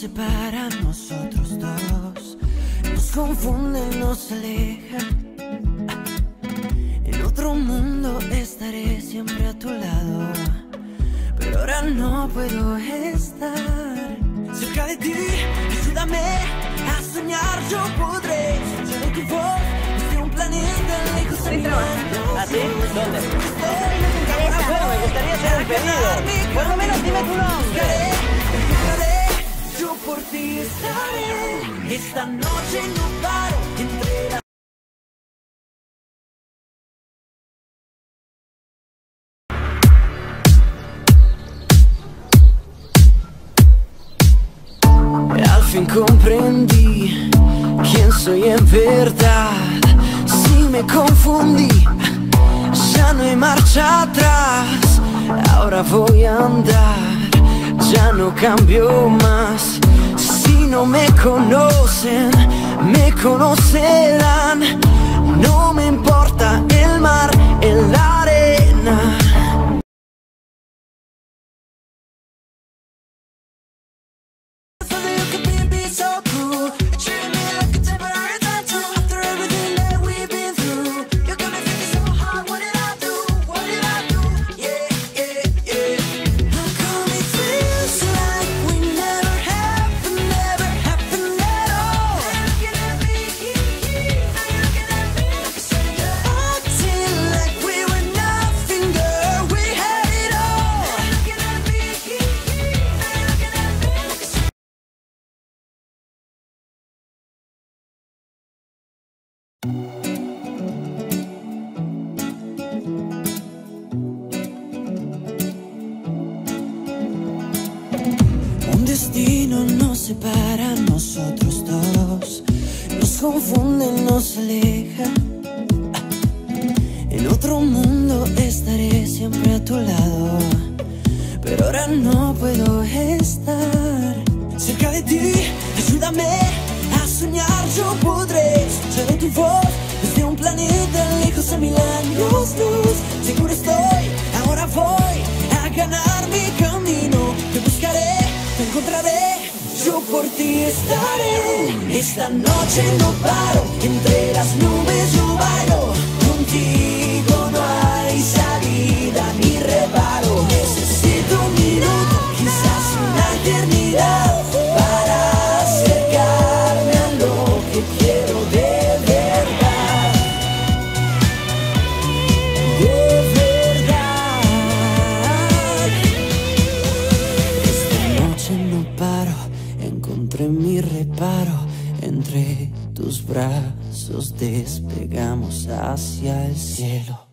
separa a nosotros dos, nos confunde, nos aleja. En otro mundo estaré siempre a tu lado, pero ahora no puedo estar cerca de ti. Ayúdame a soñar, yo podré escuchar tu voz desde un planeta lejos de mi mano. ¿Ah, sí? ¿Dónde? Bueno, me gustaría hacer un pedido. Por lo menos dime tu nombre. Yo por ti estaré. Esta noche no paro entre la... Al fin comprendí quién soy en verdad. Si me confundí, ya no hay marcha atrás. Ahora voy a andar, ya no cambio más. Si no me conocen, me conocerán. No me importa el mar, en la arena. Un destino nos separa a nosotros dos, nos confunde, nos aleja. En otro mundo estaré siempre a tu lado, pero ahora no puedo estar cerca de ti. Ayúdame a soñar, yo podré escuchar tu voz desde un planeta lejos de 1000 años luz. Seguro estoy, ahora voy a ganar mi camino. Te buscaré, te encontraré, yo por ti estaré. Esta noche no paro, entre las nubes yo bailo. Contigo no hay salida ni reparo. Necesito un minuto, quizás una eternidad, para acercarme a lo que quiero de verdad. De verdad. Esta noche no paro, encontré mi reparo. Entre tus brazos despegamos hacia el cielo.